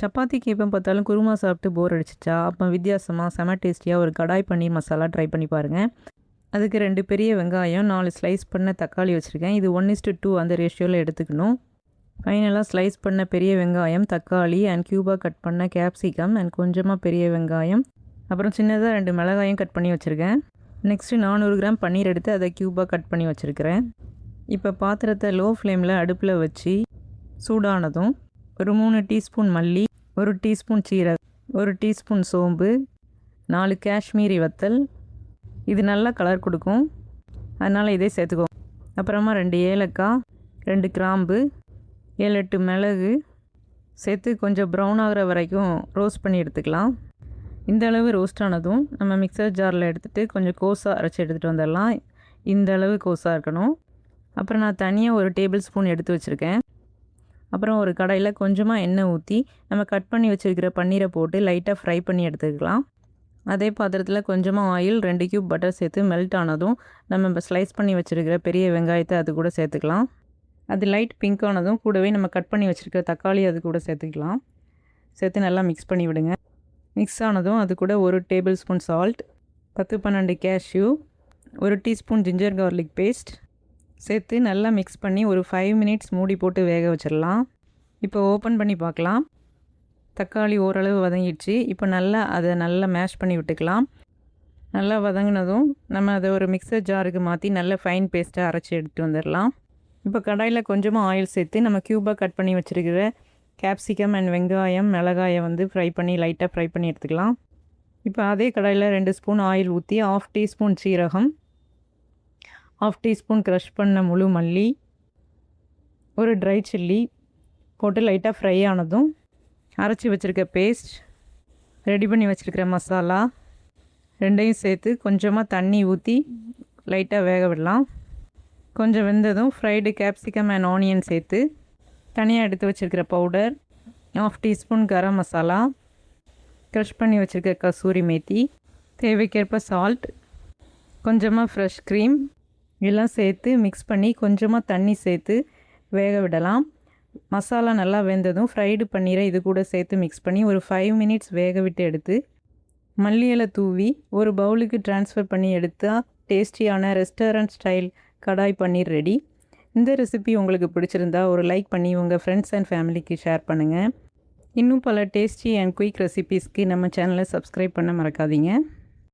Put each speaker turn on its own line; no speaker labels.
சப்பாத்திக்கு எப்போ பார்த்தாலும் குருமா சாப்பிட்டு போர் அடிச்சிச்சா, அப்போ வித்தியாசமாக செம டேஸ்டியாக ஒரு கடாய் பன்னீர் மசாலா ட்ரை பண்ணி பாருங்கள். அதுக்கு 2 பெரிய வெங்காயம், 4 ஸ்லைஸ் பண்ண தக்காளி வச்சுருக்கேன். இது 1:2 அந்த ரேஷியோவில் எடுத்துக்கணும். ஃபைனலாக ஸ்லைஸ் பண்ண பெரிய வெங்காயம், தக்காளி அண்ட் க்யூபாக கட் பண்ண கேப்சிகம் அண்ட் கொஞ்சமாக பெரிய வெங்காயம், அப்புறம் சின்னதாக 2 மிளகாயும் கட் பண்ணி வச்சுருக்கேன். நெக்ஸ்ட்டு 400 கிராம் பன்னீர் எடுத்து அதை க்யூபாக கட் பண்ணி வச்சுருக்கிறேன். இப்போ பாத்திரத்தை லோ ஃப்ளேமில் அடுப்பில் வச்சு சூடானதும் ஒரு 3 டீஸ்பூன் மல்லி, 1 டீஸ்பூன் சீரகம், 1 டீஸ்பூன் சோம்பு, 4 காஷ்மீரி வத்தல், இது நல்லா கலர் கொடுக்கும், அதனால் இதே சேர்த்துக்கோ. அப்புறமா 2 ஏலக்காய், 2 கிராம்பு, 7-8 மிளகு சேர்த்து கொஞ்சம் ப்ரௌன் ஆகிற வரைக்கும் ரோஸ்ட் பண்ணி எடுத்துக்கலாம். இந்த அளவு ரோஸ்ட் ஆனதும் நம்ம மிக்சர் ஜாரில் எடுத்துகிட்டு கொஞ்சம் கோஸாக அரைச்சி எடுத்துகிட்டு வந்துடலாம். இந்த அளவு கோஸாக இருக்கணும். அப்புறம் நான் தனியாக 1 டேபிள் ஸ்பூன் எடுத்து வச்சுருக்கேன். அப்புறம் ஒரு கடாயில் கொஞ்சமாக எண்ணெய் ஊற்றி நம்ம கட் பண்ணி வச்சுருக்கிற பன்னீரை போட்டு லைட்டாக ஃப்ரை பண்ணி எடுத்துக்கலாம். அதே பாத்திரத்தில் கொஞ்சமாக ஆயில், 2 கியூப் பட்டர் சேர்த்து மெல்ட் ஆனதும் நம்ம இப்போ ஸ்லைஸ் பண்ணி வச்சுருக்கிற பெரிய வெங்காயத்தை அது கூட சேர்த்துக்கலாம். அது லைட் பிங்க் ஆனதும் கூடவே நம்ம கட் பண்ணி வச்சுருக்கிற தக்காளி அது கூட சேர்த்துக்கலாம். சேர்த்து நல்லா மிக்ஸ் பண்ணி விடுங்க. மிக்ஸ் ஆனதும் அது கூட 1 tablespoon salt, 10-12 cashew, 1 teaspoon ginger garlic paste சேர்த்து நல்லா மிக்ஸ் பண்ணி ஒரு 5 மினிட்ஸ் மூடி போட்டு வேக வச்சிடலாம். இப்போ ஓப்பன் பண்ணி பார்க்கலாம். தக்காளி ஓரளவு வதங்கிடுச்சு. இப்போ அதை நல்லா மேஷ் பண்ணி விட்டுக்கலாம். நல்லா வதங்கினதும் நம்ம அதை ஒரு மிக்சர் ஜாருக்கு மாற்றி நல்ல ஃபைன் பேஸ்ட்டாக அரைச்சி எடுத்துகிட்டு வந்துடலாம். இப்போ கடாயில் கொஞ்சமாக ஆயில் சேர்த்து நம்ம க்யூபாக கட் பண்ணி வச்சுருக்கிற கேப்சிகம் அண்ட் வெங்காயம், மிளகாயை லைட்டாக ஃப்ரை பண்ணி எடுத்துக்கலாம். இப்போ அதே கடாயில் 2 ஸ்பூன் ஆயில் ஊற்றி 1/2 டீஸ்பூன் சீரகம், 1/2 டீஸ்பூன் க்ரஷ் பண்ண முழு மல்லி, ஒரு ட்ரை சில்லி போட்டு லைட்டாக ஃப்ரை ஆனதும் அரைச்சி வச்சுருக்க பேஸ்ட், ரெடி பண்ணி வச்சுருக்கிற மசாலா 2யும் சேர்த்து கொஞ்சமாக தண்ணி ஊற்றி லைட்டாக வேக விடலாம். கொஞ்சம் வெந்ததும் ஃப்ரைடு கேப்சிகம் அண்ட் ஆனியன் சேர்த்து தனியாக எடுத்து வச்சுருக்கிற powder, 1/2 teaspoon garam masala, crush பண்ணி வச்சுருக்க கசூரி மேத்தி, தேவைக்கேற்ப சால்ட், கொஞ்சமாக ஃப்ரெஷ் க்ரீம் எல்லாம் சேர்த்து மிக்ஸ் பண்ணி கொஞ்சமாக தண்ணி சேர்த்து வேக விடலாம். மசாலா நல்லா வெந்ததும் ஃப்ரைடு பன்னீரை இது கூட சேர்த்து மிக்ஸ் பண்ணி ஒரு 5 மினிட்ஸ் வேக விட்டு எடுத்து மல்லி இலை தூவி ஒரு பவுலுக்கு ட்ரான்ஸ்ஃபர் பண்ணி எடுத்தால் டேஸ்டியான ரெஸ்டாரண்ட் ஸ்டைல் கடாய் பன்னீர் ரெடி. இந்த ரெசிபி உங்களுக்கு பிடிச்சிருந்தா ஒரு லைக் பண்ணி உங்கள் ஃப்ரெண்ட்ஸ் அண்ட் ஃபேமிலிக்கு ஷேர் பண்ணுங்கள். இன்னும் பல டேஸ்டி அண்ட் குயிக் ரெசிபீஸ்க்கு நம்ம சேனலை சப்ஸ்கிரைப் பண்ண மறக்காதீங்க.